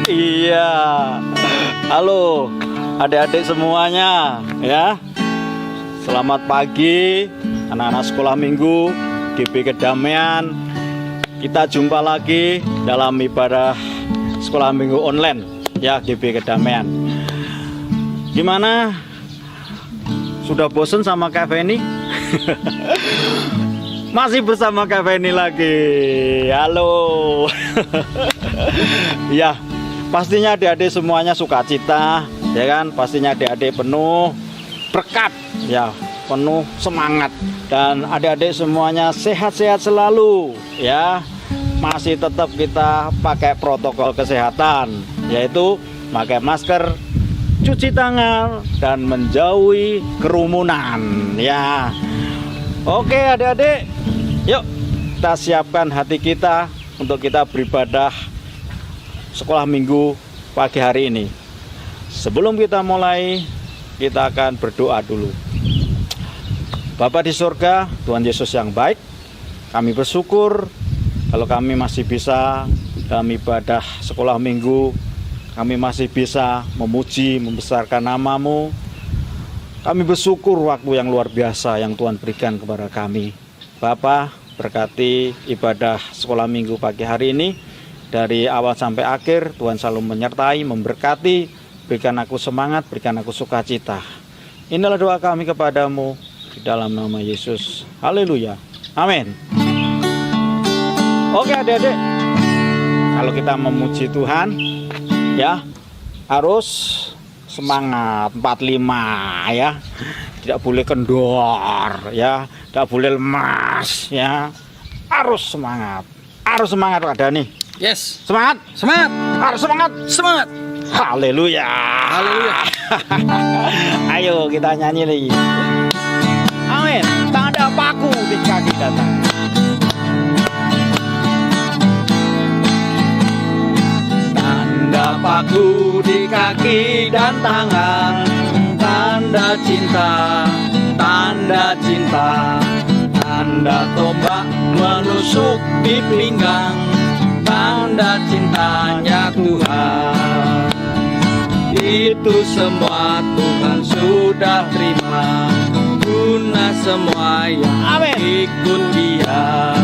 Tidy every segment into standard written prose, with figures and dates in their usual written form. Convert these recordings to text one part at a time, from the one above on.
Iya. Halo adik-adik semuanya ya. Selamat pagi anak-anak sekolah minggu GB Kedamaian. Kita jumpa lagi dalam ibadah sekolah minggu online ya GB Kedamaian. Gimana? Sudah bosen sama Kak Feni? Masih bersama Kak Feni lagi. Halo. Ya, pastinya adik-adik semuanya sukacita, ya kan? Pastinya adik-adik penuh berkat, ya, penuh semangat, dan adik-adik semuanya sehat-sehat selalu, ya. Masih tetap kita pakai protokol kesehatan, yaitu pakai masker, cuci tangan, dan menjauhi kerumunan, ya. Oke adik-adik, yuk kita siapkan hati kita untuk kita beribadah sekolah minggu pagi hari ini. Sebelum kita mulai, kita akan berdoa dulu. Bapa di surga, Tuhan Yesus yang baik, kami bersyukur kalau kami masih bisa dalam ibadah sekolah minggu, kami masih bisa memuji, membesarkan nama-Mu. Kami bersyukur waktu yang luar biasa yang Tuhan berikan kepada kami. Bapa, berkati ibadah sekolah minggu pagi hari ini. Dari awal sampai akhir, Tuhan selalu menyertai, memberkati. Berikan aku semangat, berikan aku sukacita. Inilah doa kami kepadamu di dalam nama Yesus. Haleluya. Amin. Oke adik-adik, kalau kita memuji Tuhan, ya harus semangat 45 ya. Tidak boleh kendor ya, tidak boleh lemas ya. Harus semangat. Harus semangat Pak Dani. Yes. Semangat, Semangat. harus semangat. Semangat. Haleluya. Haleluya. Ayo kita nyanyi lagi. Amin. Tanda paku di kaki datang. Tanda paku di kaki dan tangan, tanda cinta, tanda cinta. Tanda tombak menusuk di pinggang, tanda cintanya Tuhan. Itu semua Tuhan sudah terima, guna semua yang ikut Dia.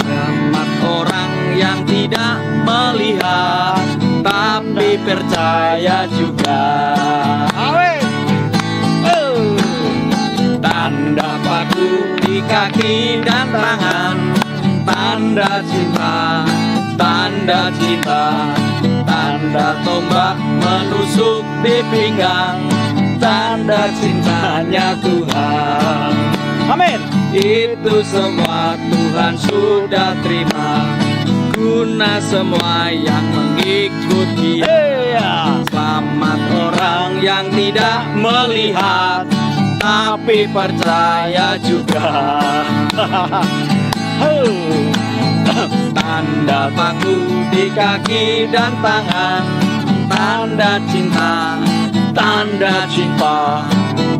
Rahmat orang yang tidak melihat, tapi percaya juga. Amin. Tanda paku di kaki dan tangan, tanda cinta, tanda cinta. Tanda tombak menusuk di pinggang, tanda cintanya Tuhan. Amin. Itu semua Tuhan sudah terima, guna semua yang mengikut Dia. Selamat orang yang tidak melihat, tapi percaya juga. Tanda paku di kaki dan tangan, tanda cinta, tanda cinta.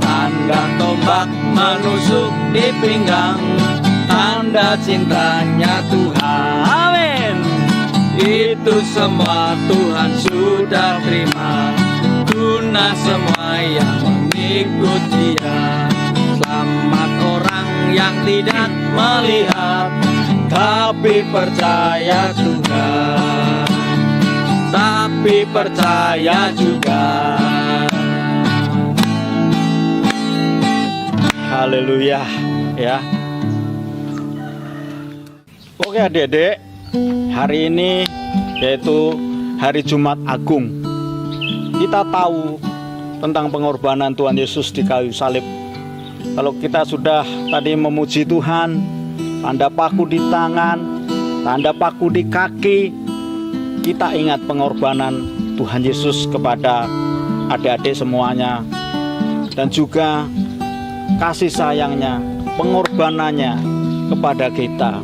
Tanda tombak menusuk di pinggang, tanda cintanya Tuhan. Amin. Itu semua Tuhan sudah terima, guna semua yang mengikut Dia. Selamat orang yang tidak melihat, tapi percaya juga. Tapi percaya juga. Haleluya ya. Oke adik-adik, hari ini yaitu hari Jumat Agung. Kita tahu tentang pengorbanan Tuhan Yesus di kayu salib. Kalau kita sudah tadi memuji Tuhan, tanda paku di tangan, tanda paku di kaki, kita ingat pengorbanan Tuhan Yesus kepada adik-adik semuanya, dan juga kasih sayangnya, pengorbanannya kepada kita.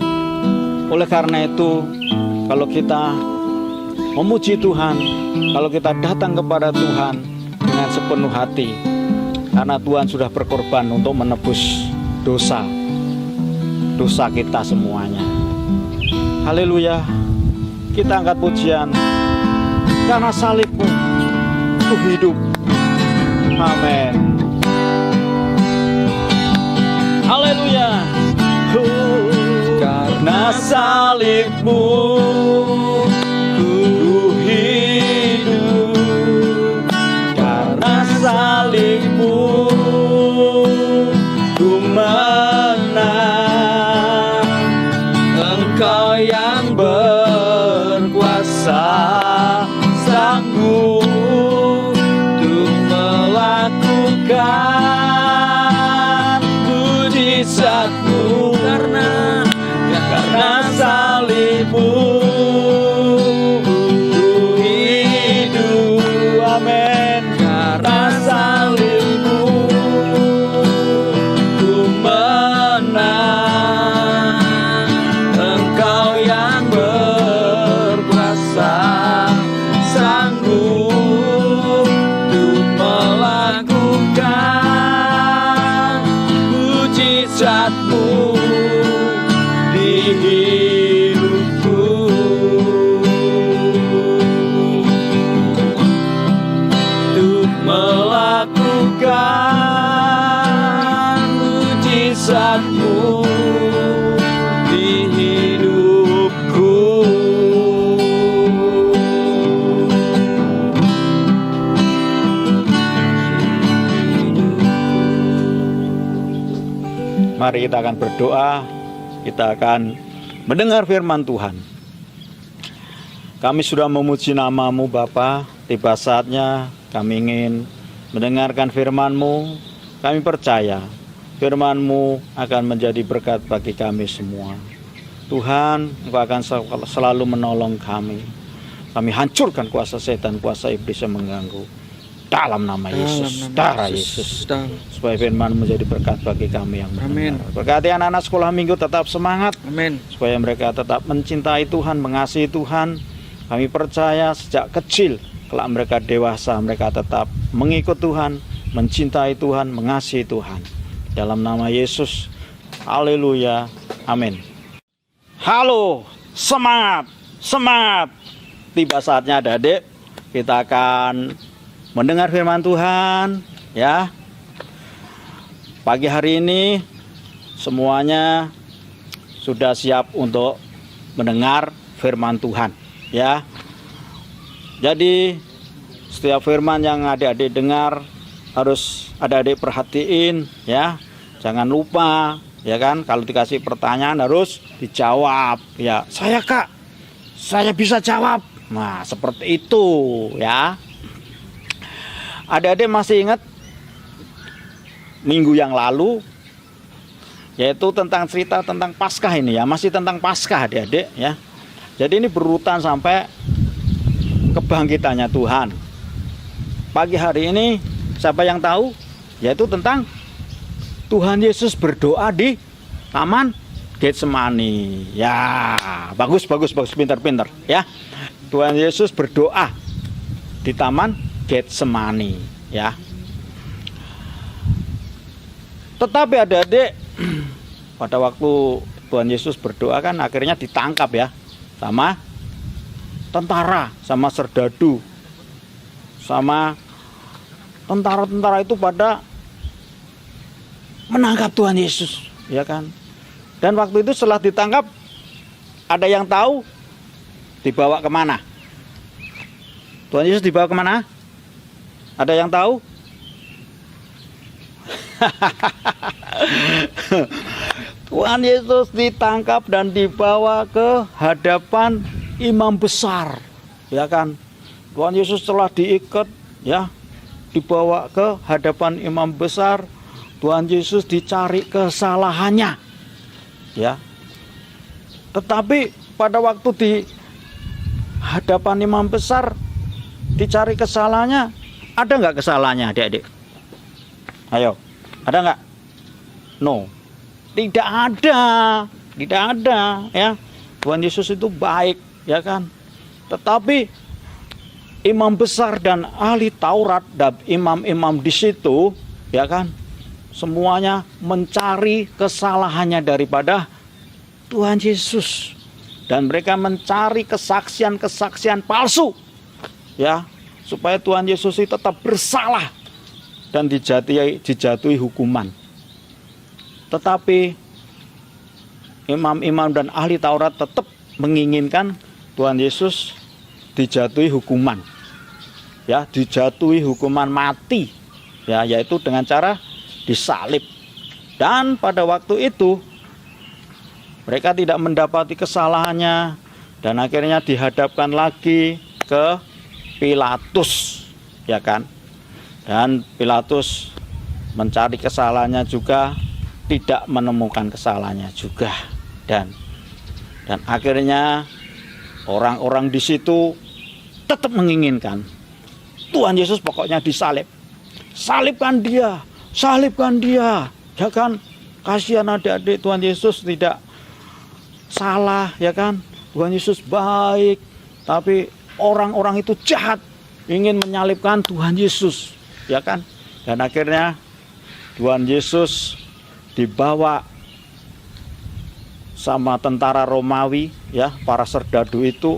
Oleh karena itu, kalau kita memuji Tuhan, kalau kita datang kepada Tuhan dengan sepenuh hati, karena Tuhan sudah berkorban untuk menebus dosa kita semuanya. Haleluya. kita angkat pujian. Karena salibmu ku hidup. Amin. Haleluya. Karena salibmu ku hidup. Karena salibmu ku menang. Engkau yang berkuasa, sanggup untuk melakukan mujizatmu. Karena salibmu ku hidup. Amin. Karena salibmu ku menang. Engkau yang berkuasa, sanggup untuk melakukan mujizatmu di hidupku. Untuk melakukan mujizatmu di hidupku. Mari kita akan berdoa. Kita akan mendengar firman Tuhan. Kami sudah memuji nama-Mu Bapa. Tiba saatnya kami ingin mendengarkan firman-Mu. Kami percaya firman-Mu akan menjadi berkat bagi kami semua. Tuhan, Engkau akan selalu menolong kami. Kami hancurkan kuasa setan, kuasa iblis yang mengganggu. Dalam nama Yesus, darah Yesus, supaya firman menjadi berkat bagi kami yang mendengar. Berkati anak-anak sekolah minggu tetap semangat. Amin. Supaya mereka tetap mencintai Tuhan, mengasihi Tuhan. Kami percaya sejak kecil, kelak mereka dewasa, mereka tetap mengikut Tuhan, mencintai Tuhan, mengasihi Tuhan. Dalam nama Yesus, haleluya, amin. Halo, semangat, semangat. Tiba saatnya adik-adik, kita akan mendengar firman Tuhan, ya. Pagi hari ini semuanya sudah siap untuk mendengar firman Tuhan, ya. Jadi setiap firman yang adik-adik dengar harus adik-adik perhatiin, ya. Jangan lupa, ya kan, kalau dikasih pertanyaan harus dijawab, ya. Saya Kak, saya bisa jawab. Nah, seperti itu, ya. Adik-adik masih ingat minggu yang lalu, yaitu tentang cerita tentang Paskah ini, ya. Masih tentang Paskah adik-adik, ya. Jadi ini berurutan sampai kebangkitannya Tuhan. Pagi hari ini siapa yang tahu? Yaitu tentang Tuhan Yesus berdoa di Taman Getsemani. Ya, bagus, pintar, ya. Tuhan Yesus berdoa di Taman Getsemani, ya. Tetapi adik-adik, pada waktu Tuhan Yesus berdoa kan akhirnya ditangkap, ya, sama tentara, sama serdadu, sama tentara-tentara itu pada menangkap Tuhan Yesus, ya kan. Dan waktu itu setelah ditangkap, ada yang tahu dibawa kemana? Tuhan Yesus dibawa kemana? Ada yang tahu? Tuhan Yesus ditangkap dan dibawa ke hadapan imam besar, ya kan. Tuhan Yesus telah diikat, ya, dibawa ke hadapan imam besar. Tuhan Yesus dicari kesalahannya, ya. Tetapi pada waktu di hadapan imam besar dicari kesalahannya, ada nggak kesalahannya adik-adik? Ayo, ada nggak? No, tidak ada, ya. Tuhan Yesus itu baik, ya kan. Tetapi imam besar dan ahli Taurat dan imam-imam di situ, ya kan, semuanya mencari kesalahannya daripada Tuhan Yesus. dan mereka mencari kesaksian-kesaksian palsu, ya, supaya Tuhan Yesus itu tetap bersalah dan dijatuhi hukuman. Tetapi imam-imam dan ahli Taurat tetap menginginkan Tuhan Yesus dijatuhi hukuman, ya, dijatuhi hukuman mati, ya, yaitu dengan cara disalib. Dan pada waktu itu mereka tidak mendapati kesalahannya dan akhirnya dihadapkan lagi ke Pilatus, ya kan? Dan Pilatus mencari kesalahannya juga, tidak menemukan kesalahannya juga, dan akhirnya orang-orang di situ tetap menginginkan Tuhan Yesus pokoknya disalib. Salibkan dia, ya kan? Kasihan adik-adik, Tuhan Yesus tidak salah, ya kan? Tuhan Yesus baik, tapi orang-orang itu jahat, ingin menyalibkan Tuhan Yesus, ya kan? Dan akhirnya Tuhan Yesus dibawa sama tentara Romawi, ya, para serdadu itu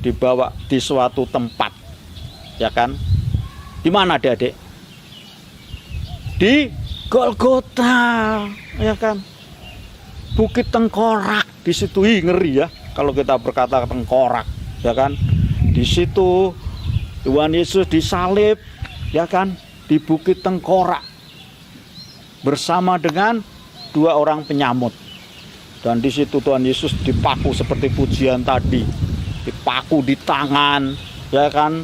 dibawa di suatu tempat, ya kan? Di mana adik-adik? Di Golgota, ya kan? Bukit Tengkorak. Di situ ngeri ya kalau kita berkata tengkorak, ya kan? Di situ Tuhan Yesus disalib, ya kan? Di Bukit Tengkorak bersama dengan 2 orang penyamut. Dan di situ Tuhan Yesus dipaku seperti pujian tadi, dipaku di tangan, ya kan?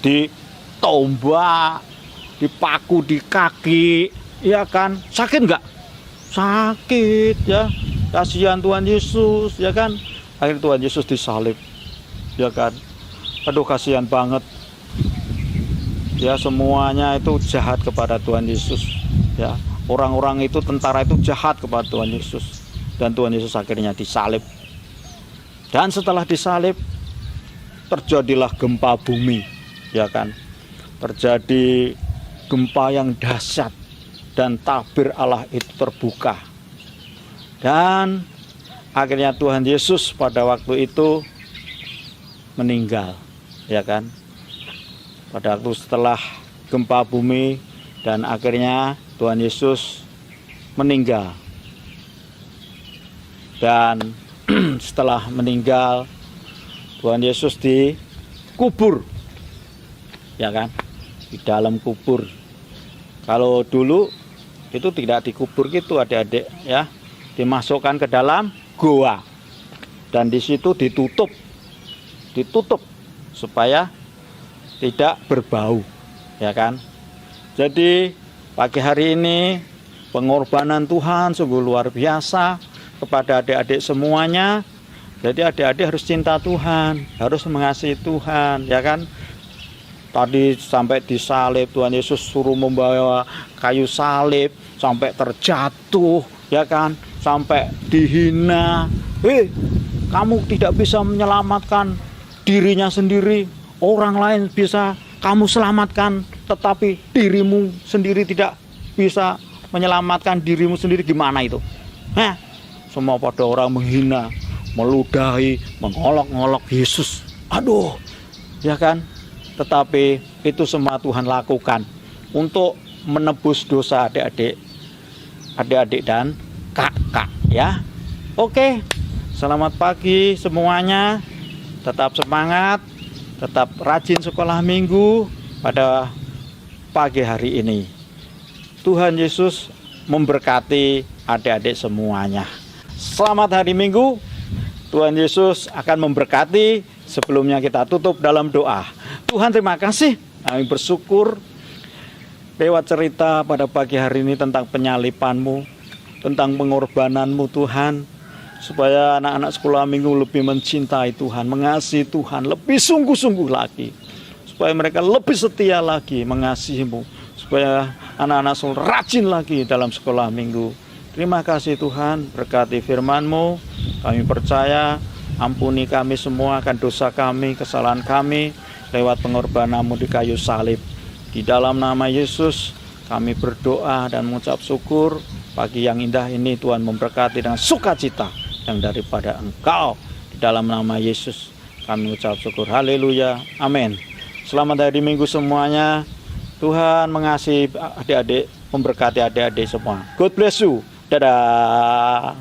Ditombak, dipaku di kaki, ya kan? Sakit nggak? Sakit, ya. Kasihan Tuhan Yesus, ya kan? Akhirnya Tuhan Yesus disalib, ya kan? Aduh, kasihan banget. Ya, semuanya itu jahat kepada Tuhan Yesus, ya. Orang-orang itu, tentara itu jahat kepada Tuhan Yesus. Dan Tuhan Yesus akhirnya disalib. Dan setelah disalib, terjadilah gempa bumi, ya kan? Terjadi gempa yang dahsyat dan tabir Allah itu terbuka. Dan akhirnya Tuhan Yesus pada waktu itu meninggal, ya kan? Pada waktu setelah gempa bumi, dan akhirnya Tuhan Yesus meninggal. Dan setelah meninggal, Tuhan Yesus dikubur, ya kan? Di dalam kubur. Kalau dulu itu tidak dikubur gitu adik-adik, ya, dimasukkan ke dalam goa dan di situ ditutup supaya tidak berbau, ya kan? Jadi pagi hari ini pengorbanan Tuhan sungguh luar biasa kepada adik-adik semuanya. Jadi adik-adik harus cinta Tuhan, harus mengasihi Tuhan, ya kan? Tadi sampai disalib, Tuhan Yesus suruh membawa kayu salib sampai terjatuh, ya kan? Sampai dihina. Kamu tidak bisa menyelamatkan dirinya sendiri, orang lain bisa kamu selamatkan, tetapi dirimu sendiri tidak bisa menyelamatkan dirimu sendiri, gimana itu? Semua pada orang menghina, meludahi, mengolok-olok Yesus. Aduh, ya kan? Tetapi itu semua Tuhan lakukan untuk menebus dosa adik-adik dan kakak, ya. Oke, selamat pagi semuanya. Tetap semangat, tetap rajin sekolah minggu pada pagi hari ini. Tuhan Yesus memberkati adik-adik semuanya. Selamat hari Minggu. Tuhan Yesus akan memberkati. Sebelumnya kita tutup dalam doa. Tuhan, terima kasih. Kami bersyukur lewat cerita pada pagi hari ini tentang penyalipan-Mu, tentang pengorbanan-Mu Tuhan, supaya anak-anak sekolah minggu lebih mencintai Tuhan, mengasihi Tuhan lebih sungguh-sungguh lagi, supaya mereka lebih setia lagi mengasihi-Mu, supaya anak-anak sekolah rajin lagi dalam sekolah minggu. Terima kasih Tuhan, berkati firman-Mu. Kami percaya, ampuni kami semua akan dosa kami, kesalahan kami, lewat pengorbanan-Mu di kayu salib. Di dalam nama Yesus kami berdoa dan mengucap syukur. Pagi yang indah ini Tuhan memberkati dengan sukacita yang daripada Engkau. Di Dalam nama Yesus kami ucap syukur. Haleluya. Amin. Selamat hari Minggu semuanya. Tuhan mengasihi adik-adik, memberkati adik-adik semua. God bless you. Dadah.